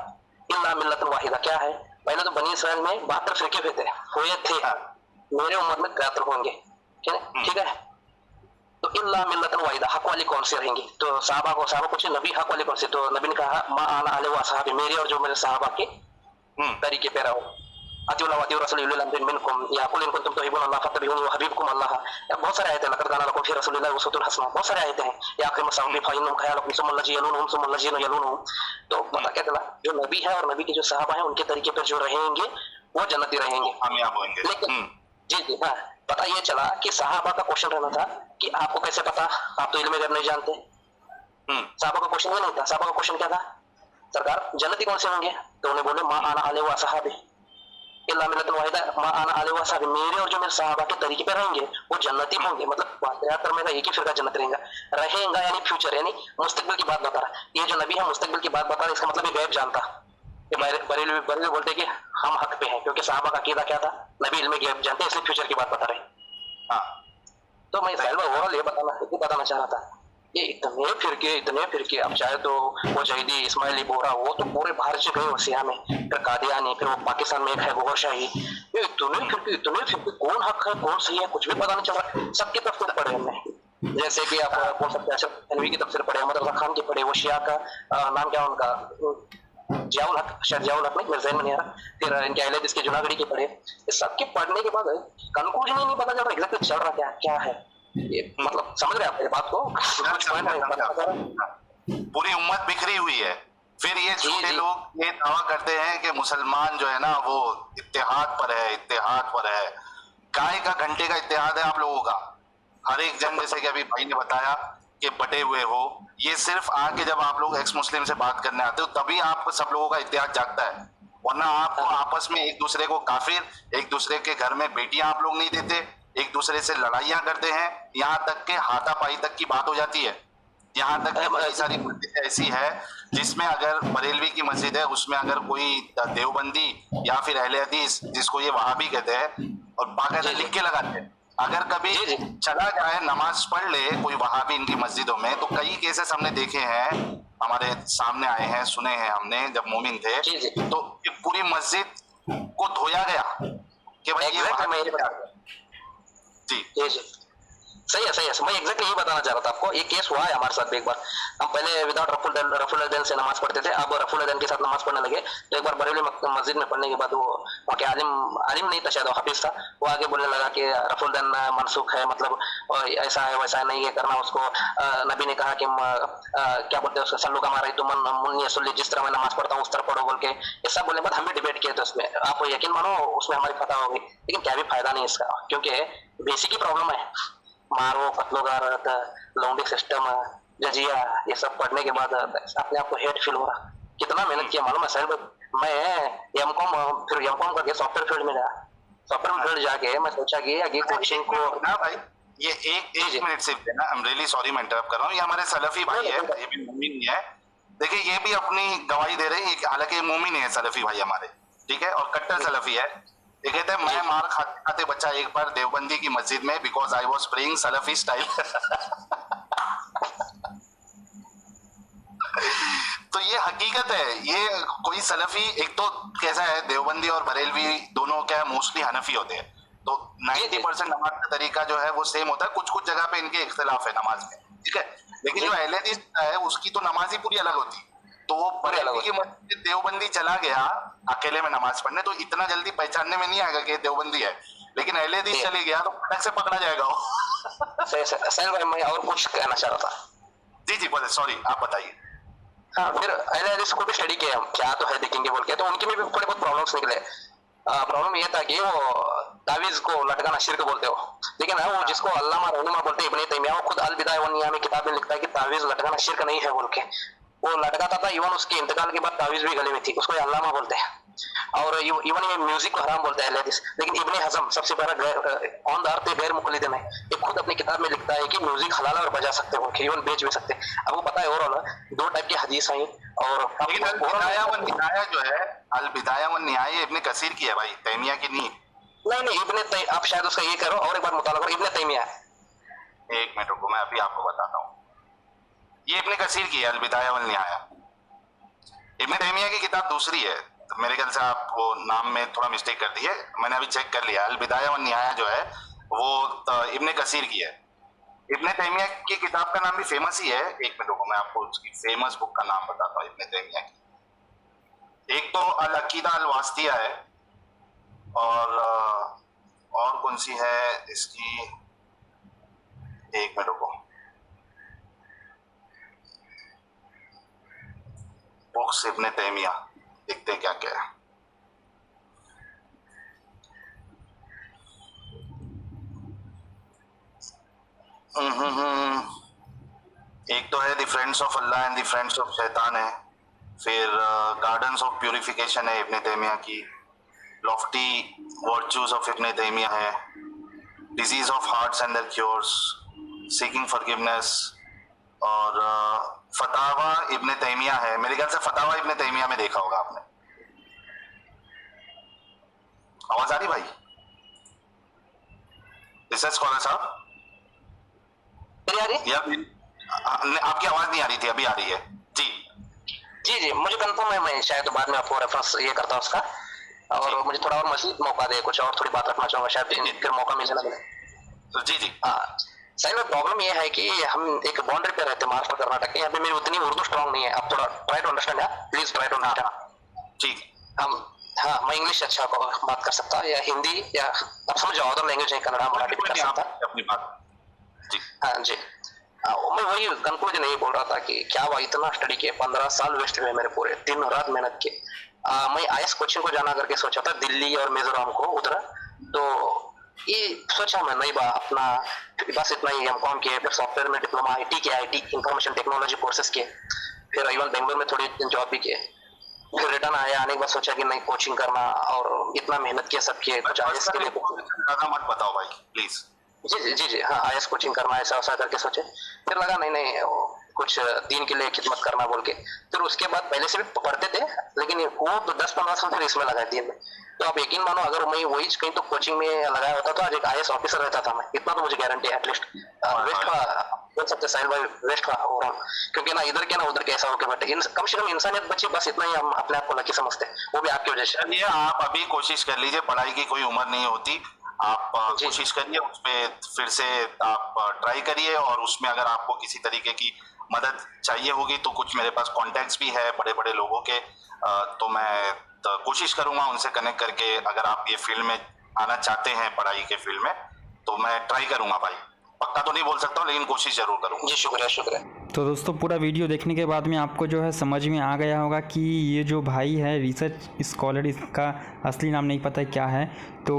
इल्ला मिल्लतुन वाहिदा। क्या है? पहले तो बनी इस्राइल में 72 फिरके हुए थे, मेरे उम्मत में 73 होंगे। ठीक है। तो इल्ला मिल्लतुन वाहिदा, हक वाली कौन सी रहेंगी? तो साहबा पूछे नबी हक वाली कौन सी? तो नबी ने कहा मा आना अलैहि व असहाबी, मेरे और जो मेरे साहबा के तरीके पे रहो। अतिउल्लाह व अतिउर रसूल उलिल अम्रि मिनकुम या कुल इन कुंतुम तुहिब्बून अल्लाह फत्तबिऊनी व हबीबकुम अल्लाह। बहुत सारे आयतें, लक़द काना लकुम फ़ी रसूलिल्लाहि उसवतुन हसना, बहुत सारे आयतें हैं। या आखिर में साहबी फ़इन्नहुम ख़यालकुम सुम्मा लज़ीना यलूनहुम सुम्मा लज़ीना यलूनहुम। तो पता क्या चला, जो नबी है और नबी के जो साहबा हैं उनके तरीके पर जो रहेंगे वो जन्नती रहेंगे, कामयाब होंगे। लेकिन जी हाँ, पता ये चला कि साहबा का क्वेश्चन रहना था कि आपको कैसे पता, आप तो इल्म गैब नहीं जानते। साहबा का क्वेश्चन ये नहीं था। साहबा का क्वेश्चन क्या था, सरकार जन्नती कौन से होंगे? तो उन्हें बोले मा आना अलैहि व असहाबी इल्ला मिल्लतुन वाहिदा, मा आना अलैहि व असहाबी, मेरे और जो मेरे साहबा के तरीके पे रहेंगे वो जन्नती होंगे। मतलब 73 में एक ही फिरका जन्नत रहेगा यानी फ्यूचर, यानी मुस्तकबिल की बात बता रहा। ये जो नबी है मुस्तकबिल की बात बता रहा है, इसका मतलब ये गैब जानता। बरेलवी बोलते कि हम हक पे हैं, क्योंकि साहबा का अकीदा क्या था, नबी इल्म गैब जानते, इसलिए फ्यूचर की बात बता रहे। तो मैं ओवरऑल ये बताना चाह रहा था, ये इतने फिरके, अब चाहे तो वो जैदी, इस्माइली, बोरा, वो तो पूरे भारत से गए वसिया में, फिर कादियानी, फिर वो पाकिस्तान में एक है गौहर शाही। ये इतने फिरके, कौन हक है कौन सही है कुछ भी पता नहीं चल रहा। सबकी तफसीर पढ़े हमने, जैसे कि आप बोल सकते हैं अशरफ तनवी की तफसीर पढ़े, अहमद रजा खान की पढ़े, वो शिया का नाम क्या उनका, जियाउल हक, शायद जियाउल हक नहीं, मेरे ज़हन में नहीं आ रहा। फिर इनके अहले हदीस के जुनागढ़ी के पढ़े। इस सबके पढ़ने के बाद कंक्लूजन ही नहीं पता चल रहा एग्जैक्टली चल रहा क्या है। ये मतलब समझ रहे आप मेरी बात को? पूरी उम्मत बिखरी हुई है। फिर ये झूठे लोग ये दावा करते हैं कि मुसलमान जो है ना वो इत्तेहाद पर है। काय का घंटे का इत्तेहाद है आप लोगों का? हर एक जन, जैसे कि अभी भाई ने बताया कि बटे हुए हो, ये सिर्फ आके जब आप लोग एक्स मुस्लिम से बात करने आते हो तभी आप सब लोगों का इत्तेहाद जागता है, वरना आपको आपस में एक दूसरे को काफिर, एक दूसरे के घर में बेटियां आप लोग नहीं देते, एक दूसरे से लड़ाइयां करते हैं, यहाँ तक के हाथापाई तक की बात हो जाती है। यहाँ तक कि कई सारी मस्जिद ऐसी है जिसमें अगर बरेलवी की मस्जिद है उसमें अगर कोई देवबंदी या फिर अहले हदीस जिसको ये वहाबी कहते हैं और बाकायदा लिख के लगाते हैं, अगर कभी चला जाए नमाज पढ़ ले कोई वहाबी इनकी मस्जिदों में, तो कई केसेस हमने देखे हैं, हमारे सामने आए हैं, सुने हैं हमने, जब मोमिन थे तो पूरी मस्जिद को धोया गया कि भाई ये जी सही है मैं एग्जैक्टली यही बताना चाह रहा था आपको। ये केस हुआ है हमारे साथ भी एक बार। हम पहले विदाउट रफुल अदैन से नमाज पढ़ते थे, अब रफुल अदैन के साथ नमाज पढ़ने लगे। तो एक बार बरेली मस्जिद में पढ़ने के बाद वो वहाँ के आलिम नहीं था, शायद हाफिज था, वो आगे बोलने लगा कि रफुल अदैन मनसूख है, मतलब ऐसा है वैसा नहीं है करना उसको। नबी ने कहा कि क्या बोलते हैं उसको, सल्लू का मारा तो मुन्नी सुल्ली, जिस तरह मैं नमाज पढ़ता हूँ उस तरह पढ़ो बोल के। ये सब बोलने के बाद हम भी डिबेट किए थे उसमें। आप यकीन मानो उसमें हमारी फतह हो गई, लेकिन क्या भी फायदा नहीं इसका, क्योंकि बेसिक ही प्रॉब्लम है। मारो कत्लो गारत लौंडी सिस्टम जजिया ये सब पढ़ने के बाद अपने आप को हेट फील हो रहा। कितना मेहनत किया मालूम है सर। मैं एमकॉम करके सॉफ्टवेयर फील्ड में गया। सॉफ्टवेयर फील्ड जाके मैं सोचा कि आगे कोचिंग को ना भाई ये एक मिनट सिर्फ देना, आई एम रियली सॉरी मैं इंटरप्ट कर रहा हूँ। ये हमारे सलफी भाई है, ये भी मुमिन नहीं है। देखिए ये भी अपनी गवाही दे रहे हैं, हालांकि मुमिन है सलफी भाई हमारे, ठीक है, और कट्टर सलफी है। ये कहते हैं मैं मार खाते खाते बच्चा एक बार देवबंदी की मस्जिद में because I was praying Salafi style. तो ये हकीकत है। ये कोई सलफी एक तो कैसा है, देवबंदी और बरेलवी दोनों क्या है मोस्टली हनफी होते हैं, तो 90% नमाज का तरीका जो है वो सेम होता है। कुछ कुछ जगह पे इनके इख्तिलाफ है नमाज में, ठीक है, लेकिन जो अहले हदीस है उसकी तो नमाज ही पूरी अलग होती है। तो वो बरेलवी की मस्जिद देवबंदी चला गया अकेले में नमाज पढ़ने, तो इतना जल्दी पहचानने में नहीं आएगा कि देवबंदी है, लेकिन अहले हदीस चले गया तो फटक से पकड़ा जाएगा। सर भाई मैं और कुछ कहना चाह रहा था। जी बोले, सॉरी आप बताइए। हाँ, फिर अहले हदीस को भी स्टडी किया हम, क्या तो है देखेंगे बोल के, तो उनके में भी थोड़े बहुत प्रॉब्लम्स निकले। प्रॉब्लम ये था कि वो तावीज को लटकाना शिर्क बोलते हो, लेकिन वो जिसको अल्लामा रहनुमा बोलते हैं इब्ने तैमिया, वो खुद अल बिदाया वन निहाया में किताब में लिखता है कि तावीज लटकाना शिर्क नहीं है बोल के। वो लटकाता था, इवन उसके इंतकाल के बाद तावीज भी गले में थी, उसको अल्लामा बोलते हैं। और इवन ये म्यूजिक को हराम बोलते हैं अहले हदीस। लेकिन इब्ने हज़म सबसे पहला ऑन द अर्थ गैर मुक़ल्लिद है, ये खुद अपनी किताब में लिखता है कि म्यूजिक हलाल और बजा सकते हो, इवन बेच भी सकते हैं। आपको पता है ओवरऑल 2 टाइप की हदीस आई, और अल बिदाया वन निहाया जो है, अल बिदाया वन निहाया इब्ने कसीर की है भाई, तैमिया की नहीं। नहीं आप शायद उसका ये करो और एक बार मुताला करो, इब्ने तैमिया। एक मिनट रुको, मैं अभी आपको बताता हूँ। ये इब्ने कसीर की है, अल बिदाया वल निहाया। इब्ने तैमिया की किताब दूसरी है, तो मेरे ख्याल से आप वो नाम में थोड़ा मिस्टेक कर दी है, मैंने अभी चेक कर लिया। अल बिदाया वल निहाया जो है वो इब्ने कसीर की है। इब्ने तैमिया की किताब का नाम भी फेमस ही है। एक मिनट रुको, मैं आपको उसकी फेमस बुक का नाम बताता हूँ इब्ने तैमिया की। एक तो अल अकीदा अल वास्तिया है, और कौन सी है इसकी, एक मिनट रुको, बुक्स इब्ने तैमिया देखते क्या क्या है। एक तो है the friends of Allah and the friends of शैतान है, फिर गार्डन्स ऑफ प्यूरिफिकेशन है इब्ने तैमिया की, lofty virtues of Ibn Taymiyyah है, disease of hearts and their cures, seeking forgiveness, और फतावा इब्ने तैमिया है। मेरे ख्याल से फतावा इब्ने तैमिया में देखा होगा आपने। आवाज आ रही भाई? रिसर्च स्कॉलर साहब आपकी आवाज नहीं आ रही थी, अभी आ रही है। जी मुझे कंफर्म है, मैं शायद बाद में आपको रेफरेंस ये करता हूँ उसका, और मुझे थोड़ा और मजीद मौका दे, कुछ और थोड़ी बात रखना चाहूंगा, शायद फिर मौका मिलने लगे। जी सही में प्रॉब्लम ये है कि हम एक बाउंड्री पे रहते हैं महाराष्ट्र कर्नाटक के, यहाँ पे मेरी उतनी उर्दू स्ट्रांग नहीं है। आप थोड़ा try to understand, please try to understand. ठीक, हाँ मैं इंग्लिश अच्छा बात कर सकता या हिंदी, या आप समझो अदर लैंग्वेज है, कन्नड़ा मराठी कर सकता अपनी बात। जी हाँ जी, मैं वही कंक्लूजन यही बोल रहा था कि क्या हुआ, इतना स्टडी किए, 15 साल वेस्ट हुए मेरे पूरे, दिन रात मेहनत की। मैं आईएएस कोचिंग को जाना करके सोचा था, दिल्ली और मिजोरम को उधर, तो ये सोचा मैं नहीं बा अपना बस इतना ही एमकॉम किए, फिर सॉफ्टवेयर में डिप्लोमा आईटी के, आईटी इंफॉर्मेशन टेक्नोलॉजी कोर्सेज किए, फिर इवन बेंगलोर में थोड़ी जॉब भी किए, फिर रिटर्न आया, आने के बाद सोचा कि नहीं कोचिंग करना, और इतना मेहनत किया सब किए, कुछ आईएएस के लिए ज्यादा मत बताओ भाई प्लीज। जी हाँ आईएएस कोचिंग करना ऐसा वैसा करके सोचे, फिर लगा नहीं कुछ दीन के लिए खिदमत करना बोल के। फिर उसके बाद पहले से भी पढ़ते थे, लेकिन वो तो 10-15 साल फिर इसमें लगाए दीन में। तो आप यकीन मानो, अगर मैं वही कहीं तो कोचिंग में लगाया होता तो आज एक IAS ऑफिसर रहता था मैं, इतना तो मुझे गारंटी है एटलीस्ट। वेस्ट का बोल सकते साहिल भाई, वेस्ट का हो रहा हूँ, क्योंकि ना इधर के ना उधर के ऐसा होके बैठे। कम से कम इंसानियत बची, बस इतना ही हम अपने आप को लकी समझते हैं, वो भी आपकी वजह से। चलिए, आप अभी कोशिश कर लीजिए, पढ़ाई की कोई उम्र नहीं होती। आप कोशिश करिए, उस पर फिर से आप ट्राई करिए, और उसमें अगर आपको किसी तरीके की मदद चाहिए होगी तो कुछ मेरे पास कॉन्टैक्ट्स भी है बड़े बड़े लोगों के, तो मैं कोशिश करूंगा उनसे कनेक्ट करके, अगर आप ये फील्ड में आना चाहते हैं, पढ़ाई के फील्ड में, तो मैं ट्राई करूंगा भाई। पक्का तो नहीं बोल सकता हूँ, लेकिन कोशिश जरूर करूंगा। जी शुक्रिया शुक्रिया। तो दोस्तों, पूरा वीडियो देखने के बाद में आपको जो है समझ में आ गया होगा कि ये जो भाई है रिसर्च स्कॉलर, इसका असली नाम नहीं पता क्या है, तो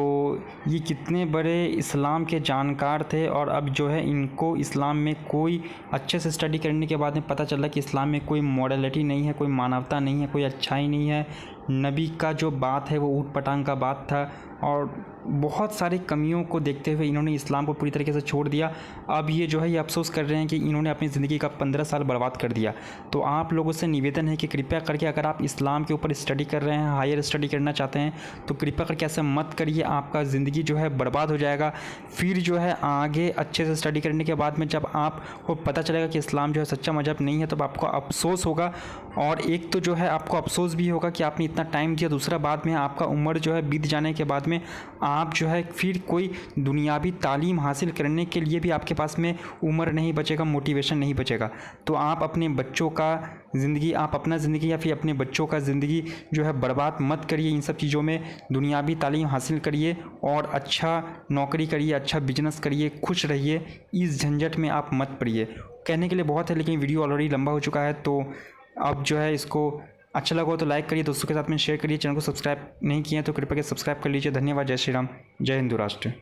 ये कितने बड़े इस्लाम के जानकार थे। और अब जो है इनको इस्लाम में कोई अच्छे से स्टडी करने के बाद में पता चला कि इस्लाम में कोई मॉडलिटी नहीं है, कोई मानवता नहीं है, कोई अच्छाई नहीं है। नबी का जो बात है वो ऊट पटांग का बात था, और बहुत सारी कमियों को देखते हुए इन्होंने इस्लाम को पूरी तरीके से छोड़ दिया। अब ये जो है ये अफसोस कर रहे हैं कि इन्होंने अपनी ज़िंदगी का 15 साल बर्बाद कर दिया। तो आप लोगों से निवेदन है कि कृपया करके, अगर आप इस्लाम के ऊपर स्टडी कर रहे हैं, हायर स्टडी करना चाहते हैं, तो कृपया करके ऐसा मत करिए, आपका ज़िंदगी जो है बर्बाद हो जाएगा। फिर जो है आगे अच्छे से स्टडी करने के बाद में जब आपको पता चलेगा कि इस्लाम जो है सच्चा मजहब नहीं है, तब आपको अफसोस होगा। और एक तो जो है आपको अफसोस भी होगा कि आपने इतना टाइम दिया, दूसरा बाद में आपका उम्र जो है बीत जाने के बाद में आप जो है फिर कोई दुनियावी तालीम हासिल करने के लिए भी आपके पास में उम्र नहीं बचेगा, मोटिवेशन नहीं बचेगा। तो आप अपने बच्चों का ज़िंदगी, आप अपना ज़िंदगी या फिर अपने बच्चों का ज़िंदगी जो है बर्बाद मत करिए इन सब चीज़ों में। दुनियावी तालीम हासिल करिए और अच्छा नौकरी करिए, अच्छा बिजनेस करिए, खुश रहिए, इस झंझट में आप मत पड़िए। कहने के लिए बहुत है, लेकिन वीडियो ऑलरेडी लंबा हो चुका है, तो अब जो है इसको अच्छा लगा हो तो लाइक करिए, दोस्तों के साथ में शेयर करिए। चैनल को सब्सक्राइब नहीं किए हैं तो कृपया करके सब्सक्राइब कर लीजिए। धन्यवाद। जय श्री राम, जय हिंदू राष्ट्र।